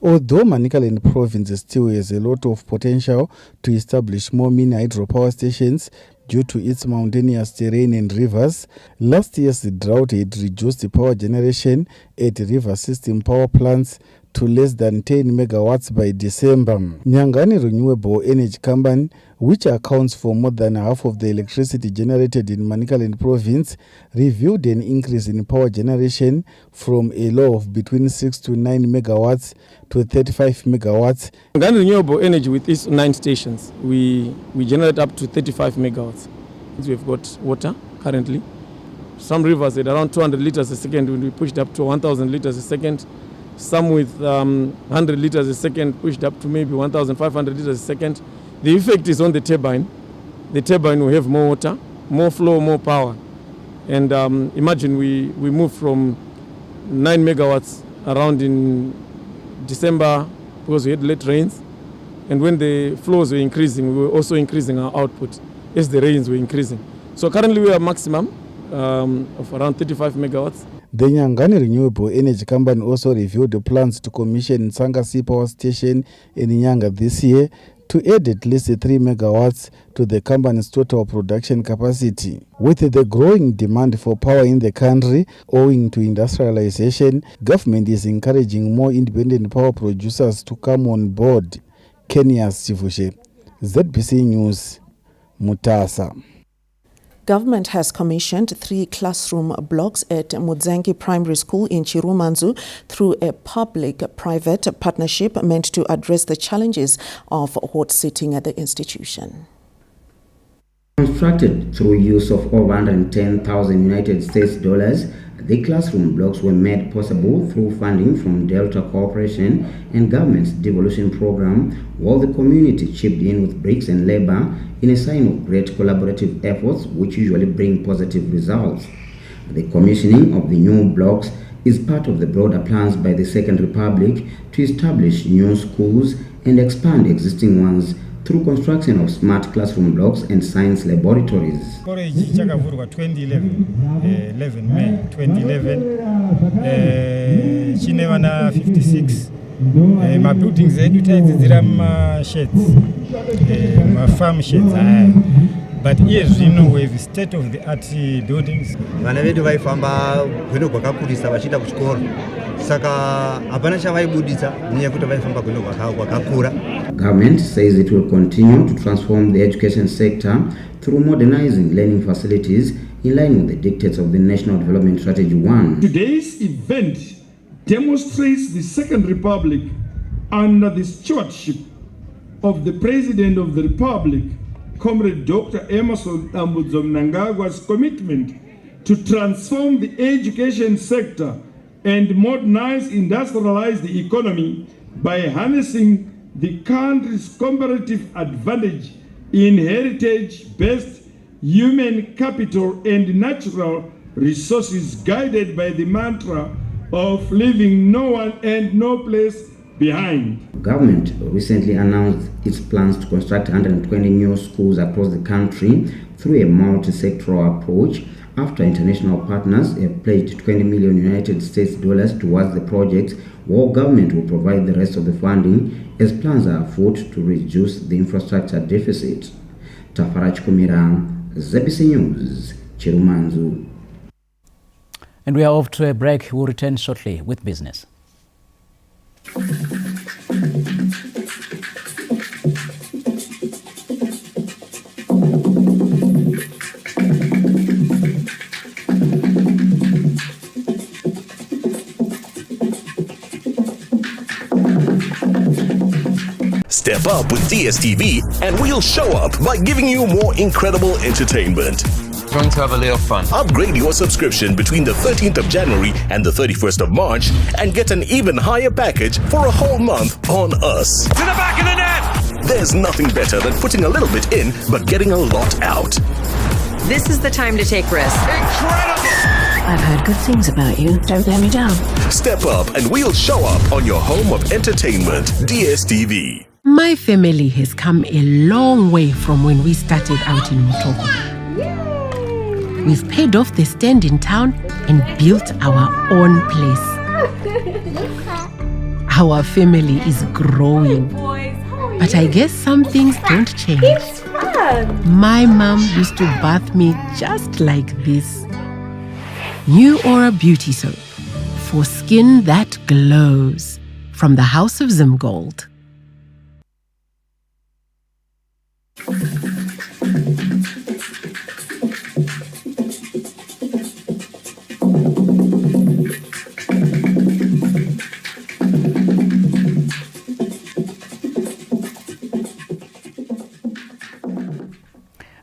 Although Manicaland province still has a lot of potential to establish more mini hydropower stations due to its mountainous terrain and rivers, last year's drought had reduced the power generation at river system power plants to less than 10 megawatts by December. Nyangani Renewable Energy Company, which accounts for more than half of the electricity generated in Manicaland province, reviewed an increase in power generation from a low of between 6 to 9 megawatts to 35 megawatts. Nyangani Renewable Energy, with its 9 stations, we generate up to 35 megawatts. We've got water currently. Some rivers at around 200 liters a second, when we pushed up to 1,000 liters a second. Some with 100 liters a second pushed up to maybe 1,500 liters a second. The effect is on the turbine. The turbine will have more water, more flow, more power. And imagine we move from 9 megawatts around in December because we had late rains. And when the flows were increasing, we were also increasing our output as the rains were increasing. So currently we are maximum of around 35 megawatts. The Nyangani Renewable Energy Company also reviewed the plans to commission Sangasi Power Station in Nyanga this year to add at least 3 megawatts to the company's total production capacity. With the growing demand for power in the country owing to industrialization, government is encouraging more independent power producers to come on board. Kenya's Sivushe, ZBC News, Mutasa. Government has commissioned 3 classroom blocks at Mudzangi Primary School in Chirumanzu through a public-private partnership meant to address the challenges of hot seating at the institution. Constructed through use of over 110,000 United States dollars, the classroom blocks were made possible through funding from Delta Corporation and government's devolution program, while the community chipped in with bricks and labor in a sign of great collaborative efforts which usually bring positive results. The commissioning of the new blocks is part of the broader plans by the Second Republic to establish new schools and expand existing ones through construction of smart classroom blocks and science laboratories. College chakavurwa 11 May 2011 chine vana 56 mabuildings edu taidzidzira masheds mafarm sheds but here zvino we have state of the art buildings. Vana vedu vaifamba gwendo gwakakurisa vachienda kuchikoro saka hapana chavaibudisa nenyaya yekuti vaifamba gwendo gwakakura. Government says it will continue to transform the education sector through modernizing learning facilities in line with the dictates of the National Development Strategy 1. Today's event demonstrates the Second Republic under the stewardship of the President of the Republic, Comrade Dr. Emerson Mnangagwa's commitment to transform the education sector and modernize, industrialize the economy by harnessing the country's comparative advantage in heritage-based human capital and natural resources, guided by the mantra of leaving no one and no place behind. Government recently announced its plans to construct 120 new schools across the country through a multi-sectoral approach after international partners have pledged 20 million United States dollars towards the project, while government will provide the rest of the funding as plans are afoot to reduce the infrastructure deficit. Tafarach Kumira, ZBC News, Chirumanzu. And we are off to a break. We'll return shortly with business. Step up with DSTV and we'll show up by giving you more incredible entertainment. Going to have a little fun. Upgrade your subscription between the 13th of January and the 31st of March and get an even higher package for a whole month on us. To the back of the net! There's nothing better than putting a little bit in but getting a lot out. This is the time to take risks. Incredible! I've heard good things about you. Don't let me down. Step up and we'll show up on your home of entertainment, DSTV. My family has come a long way from when we started out in Mutoko. We've paid off the stand in town and built our own place. Our family is growing. But I guess some things don't change. It's fun. My mom used to bath me just like this. New Aura Beauty Soap for skin that glows. From the House of Zimgold.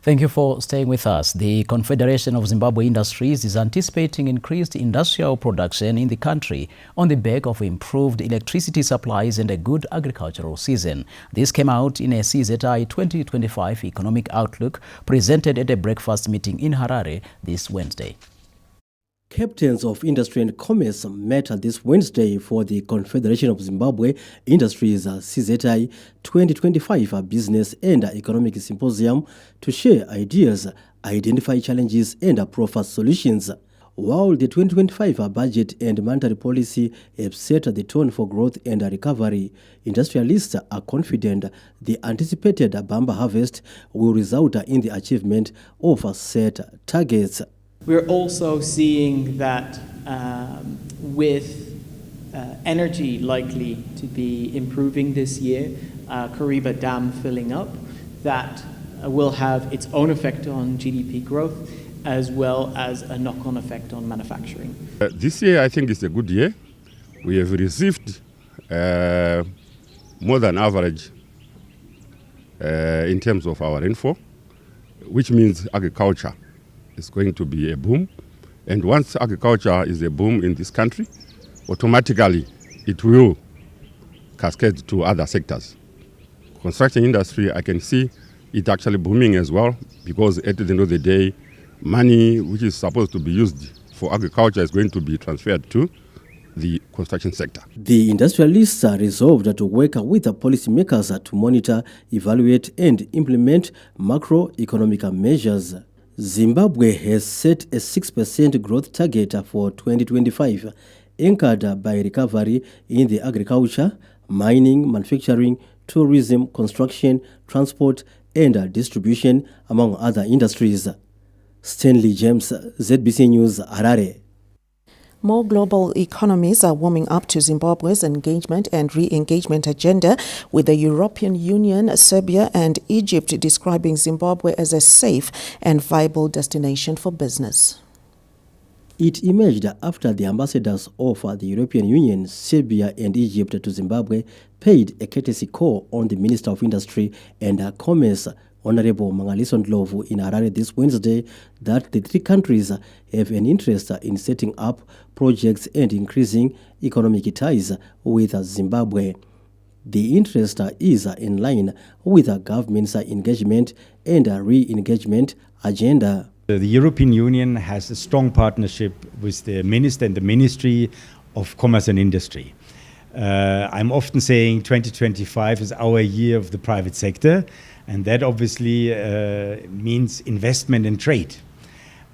Thank you for staying with us. The Confederation of Zimbabwe Industries is anticipating increased industrial production in the country on the back of improved electricity supplies and a good agricultural season. This came out in a CZI 2025 economic outlook presented at a breakfast meeting in Harare this Wednesday. Captains of Industry and Commerce met this Wednesday for the Confederation of Zimbabwe Industries CZI 2025 Business and Economic Symposium to share ideas, identify challenges and proffer solutions. While the 2025 budget and monetary policy have set the tone for growth and recovery, industrialists are confident the anticipated bamba harvest will result in the achievement of set targets. We're also seeing that with energy likely to be improving this year, Kariba Dam filling up, that will have its own effect on GDP growth as well as a knock-on effect on manufacturing. This year I think is a good year. We have received more than average in terms of our rainfall, which means agriculture is going to be a boom. And once agriculture is a boom in this country, automatically it will cascade to other sectors. Construction industry, I can see it actually booming as well, because at the end of the day, money which is supposed to be used for agriculture is going to be transferred to the construction sector. The industrialists are resolved to work with the policymakers to monitor, evaluate and implement macroeconomic measures. Zimbabwe has set a 6% growth target for 2025, anchored by recovery in the agriculture, mining, manufacturing, tourism, construction, transport, and distribution, among other industries. Stanley James, ZBC News, Harare. More global economies are warming up to Zimbabwe's engagement and re-engagement agenda, with the European Union, Serbia and Egypt describing Zimbabwe as a safe and viable destination for business. It emerged after the ambassadors of the European Union, Serbia and Egypt to Zimbabwe paid a courtesy call on the Minister of Industry and Commerce, Honorable Mangaliso Ndlovu, in Harare this Wednesday, that the three countries have an interest in setting up projects and increasing economic ties with Zimbabwe. The interest is in line with the government's engagement and re-engagement agenda. The European Union has a strong partnership with the Minister and the Ministry of Commerce and Industry. I'm often saying 2025 is our year of the private sector, and that obviously means investment and trade.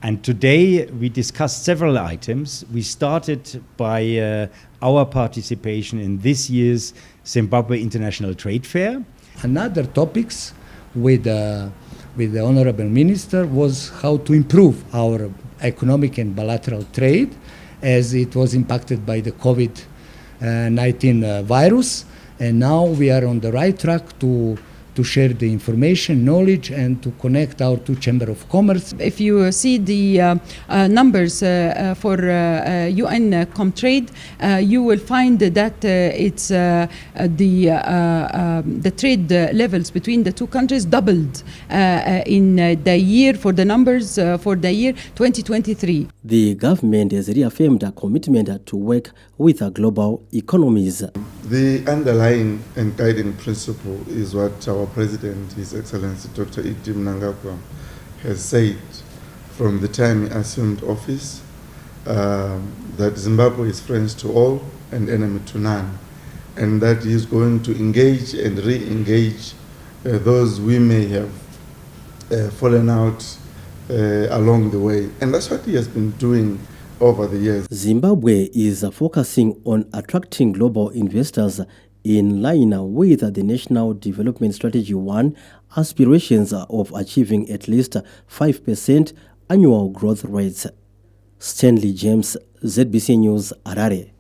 And today we discussed several items. We started by our participation in this year's Zimbabwe International Trade Fair. Another topics with the Honorable Minister was how to improve our economic and bilateral trade, as it was impacted by the COVID-19 virus. And now we are on the right track to share the information, knowledge, and to connect our two Chamber of Commerce. If you see the numbers for UN Comtrade, you will find that it's the trade levels between the two countries doubled in the year, for the numbers for the year 2023. The government has reaffirmed a commitment to work with global economies. The underlying and guiding principle is what our President, His Excellency Dr. Idi Mnangagwa, has said from the time he assumed office, that Zimbabwe is friends to all and enemy to none, and that he is going to engage and re-engage those we may have fallen out along the way. And that's what he has been doing over the years. Zimbabwe is focusing on attracting global investors in line with the National Development Strategy 1 aspirations of achieving at least 5% annual growth rates. Stanley James, ZBC News, Harare.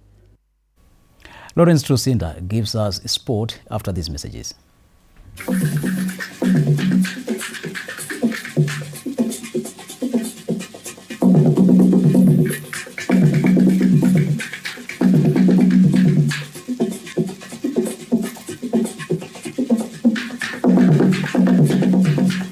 Lawrence Trusinda gives us sport after these messages.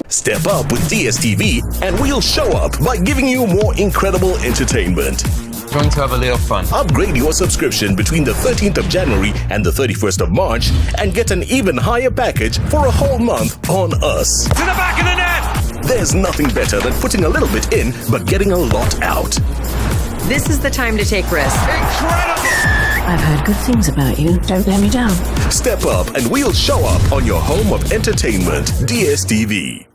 Step up with DSTV and we'll show up by giving you more incredible entertainment. Going to have a little fun. Upgrade your subscription between the 13th of January and the 31st of March and get an even higher package for a whole month on us. To the back of the net! There's nothing better than putting a little bit in but getting a lot out. This is the time to take risks. Incredible! I've heard good things about you. Don't let me down. Step up and we'll show up on your home of entertainment, DSTV.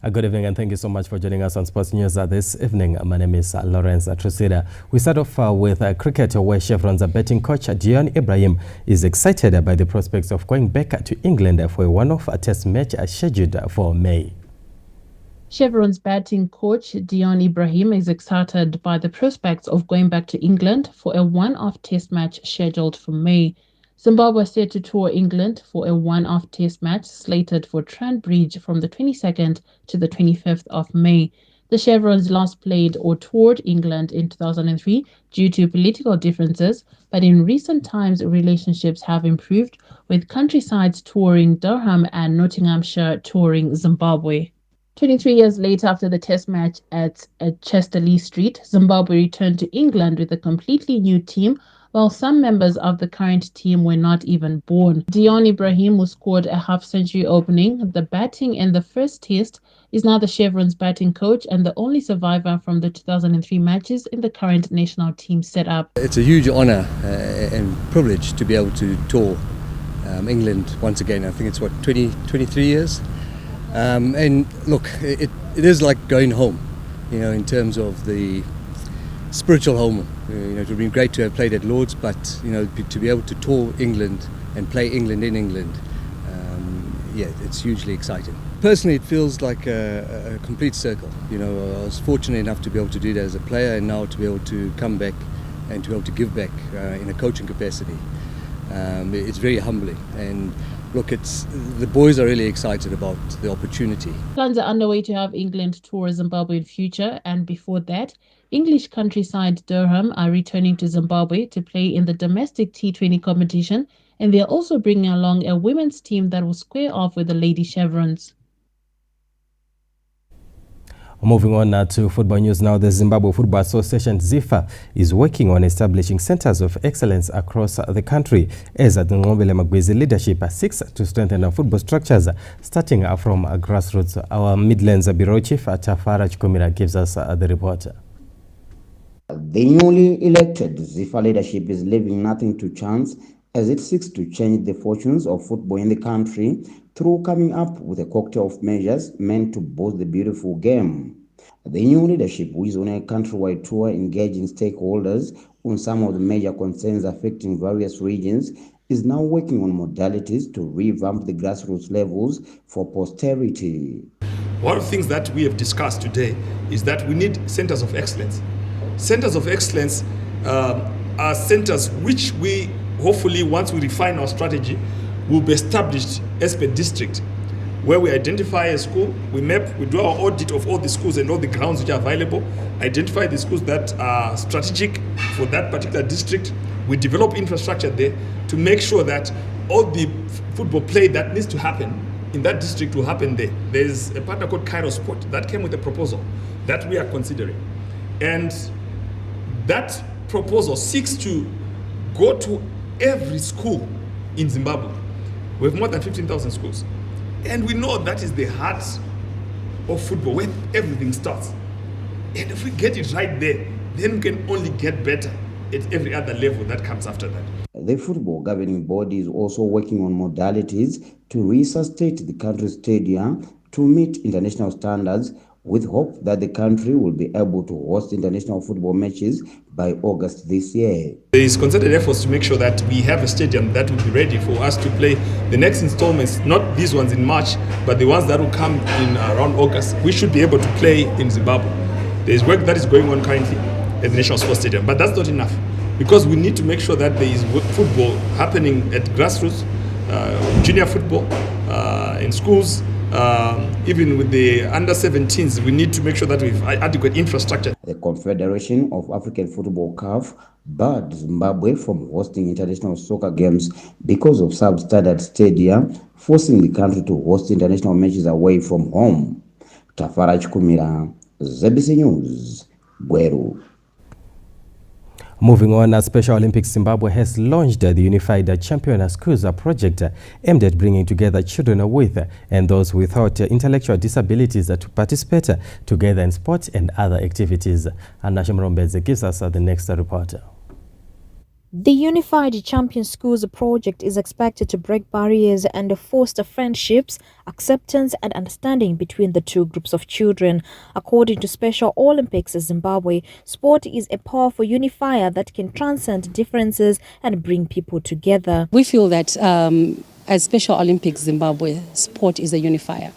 Good evening and thank you so much for joining us on Sports News this evening. My name is Lawrence Trusida. We start off with cricket, where Chevron's betting coach Dion Ibrahim is excited by the prospects of going back to England for a one-off test match scheduled for May. Chevron's batting coach Dion Ibrahim is excited by the prospects of going back to England for a one-off test match scheduled for May. Zimbabwe is set to tour England for a one-off test match slated for Trent Bridge from the 22nd to the 25th of May. The Chevrons last played or toured England in 2003 due to political differences, but in recent times relationships have improved, with country sides touring Durham and Nottinghamshire touring Zimbabwe. 23 years later, after the test match at Chesterley Street, Zimbabwe returned to England with a completely new team, while some members of the current team were not even born. Dion Ibrahim, who scored a half-century opening the batting in the first test, is now the Chevron's batting coach and the only survivor from the 2003 matches in the current national team setup. It's a huge honour and privilege to be able to tour England once again. I think it's 23 years. And look, it is like going home, you know, in terms of the spiritual home. You know, it would have been great to have played at Lord's, but you know, to be able to tour England and play England in England, yeah, it's hugely exciting. Personally, it feels like a complete circle. You know, I was fortunate enough to be able to do that as a player, and now to be able to come back and to be able to give back in a coaching capacity. It's very humbling, and look, the boys are really excited about the opportunity. Plans are underway to have England tour Zimbabwe in future, and before that, English countryside Durham are returning to Zimbabwe to play in the domestic T20 competition, and they are also bringing along a women's team that will square off with the Lady Chevrons. Moving on to football news now, the Zimbabwe Football Association, ZIFA, is working on establishing centers of excellence across the country as the Ngombele Magwezi leadership seeks to strengthen our football structures, starting from grassroots. Our Midlands Bureau Chief Tafara Chikomira gives us the report. The newly elected ZIFA leadership is leaving nothing to chance as it seeks to change the fortunes of football in the country through coming up with a cocktail of measures meant to boost the beautiful game. The new leadership, who is on a countrywide tour engaging stakeholders on some of the major concerns affecting various regions, is now working on modalities to revamp the grassroots levels for posterity. One of the things that we have discussed today is that we need centers of excellence. Centers of excellence are centers which we, hopefully, once we refine our strategy, will be established as per district, where we identify a school, we map, we do our audit of all the schools and all the grounds which are available, identify the schools that are strategic for that particular district. We develop infrastructure there to make sure that all the football play that needs to happen in that district will happen there. There's a partner called Cairo Sport that came with a proposal that we are considering. And that proposal seeks to go to every school in Zimbabwe. We have more than 15,000 schools. And we know that is the heart of football, where everything starts. And if we get it right there, then we can only get better at every other level that comes after that. The football governing body is also working on modalities to resuscitate the country's stadium to meet international standards, with hope that the country will be able to host international football matches by August this year. There is concerted efforts to make sure that we have a stadium that will be ready for us to play the next installments, not these ones in March, but the ones that will come in around August. We should be able to play in Zimbabwe. There is work that is going on currently at the National Sports Stadium, but that's not enough, because we need to make sure that there is football happening at grassroots, junior football, in schools, even with the under-17s, we need to make sure that we have adequate infrastructure. The Confederation of African Football (CAF) barred Zimbabwe from hosting international soccer games because of substandard stadia, forcing the country to host international matches away from home. Tafara Chikumira, ZBC News, Bweru. Moving on, Special Olympics Zimbabwe has launched the Unified Champion Schools project aimed at bringing together children with and those without intellectual disabilities to participate together in sports and other activities. Anna Shemrombeze gives us the next report. The Unified Champion Schools project is expected to break barriers and foster friendships, acceptance and understanding between the two groups of children. According to Special Olympics Zimbabwe, sport is a powerful unifier that can transcend differences and bring people together. We feel that as Special Olympics Zimbabwe, sport is a unifier.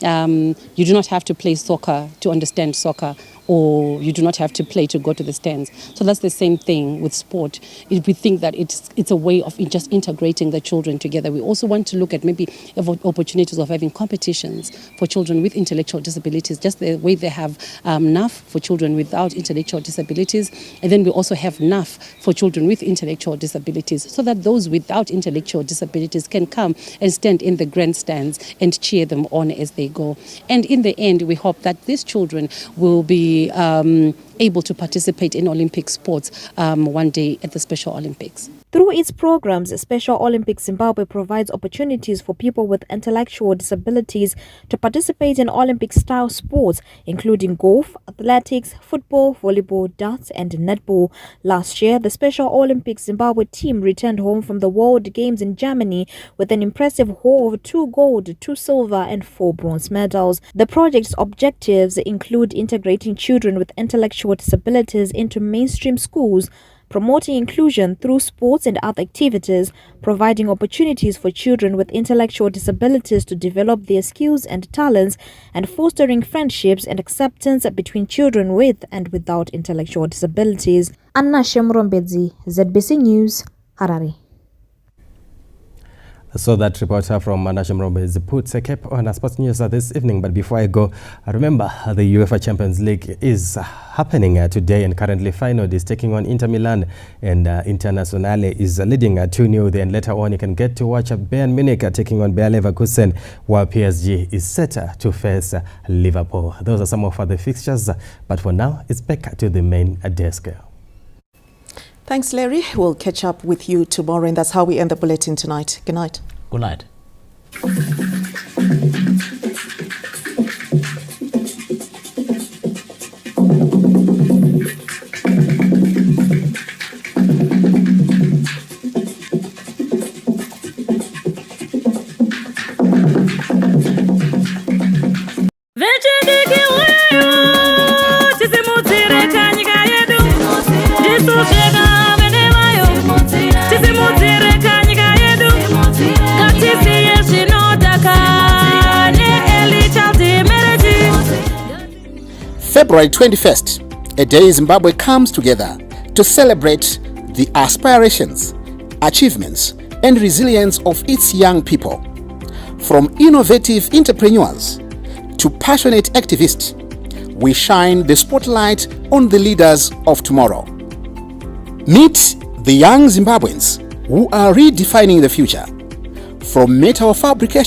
You do not have to play soccer to understand soccer, or you do not have to play to go to the stands. So that's the same thing with sport. We think that it's a way of just integrating the children together. We also want to look at maybe opportunities of having competitions for children with intellectual disabilities, just the way they have NAF for children without intellectual disabilities. And then we also have NAF for children with intellectual disabilities, so that those without intellectual disabilities can come and stand in the grandstands and cheer them on as they go. And in the end, we hope that these children will be able to participate in Olympic sports one day at the Special Olympics. Through its programs, Special Olympics Zimbabwe provides opportunities for people with intellectual disabilities to participate in Olympic-style sports, including golf, athletics, football, volleyball, darts, and netball. Last year, the Special Olympics Zimbabwe team returned home from the World Games in Germany with an impressive haul of 2 gold, 2 silver, and 4 bronze medals. The project's objectives include integrating children with intellectual disabilities into mainstream schools, promoting inclusion through sports and other activities, providing opportunities for children with intellectual disabilities to develop their skills and talents, and fostering friendships and acceptance between children with and without intellectual disabilities. Anna Shemrombedzi, ZBC News, Harare. So that reporter from Manasham Rombez puts a cap on our sports news this evening. But before I go, remember the UEFA Champions League is happening today, and currently Feyenoord is taking on Inter Milan, and Internazionale is leading 2-0. Then later on you can get to watch Bayern Munich taking on Bayer Leverkusen, while PSG is set to face Liverpool. Those are some of the fixtures, but for now it's back to the main desk. Thanks, Larry. We'll catch up with you tomorrow, and that's how we end the bulletin tonight. Good night. Good night. February 21st, a day Zimbabwe comes together to celebrate the aspirations, achievements, and resilience of its young people. From innovative entrepreneurs to passionate activists, we shine the spotlight on the leaders of tomorrow. Meet the young Zimbabweans who are redefining the future. From metal fabrication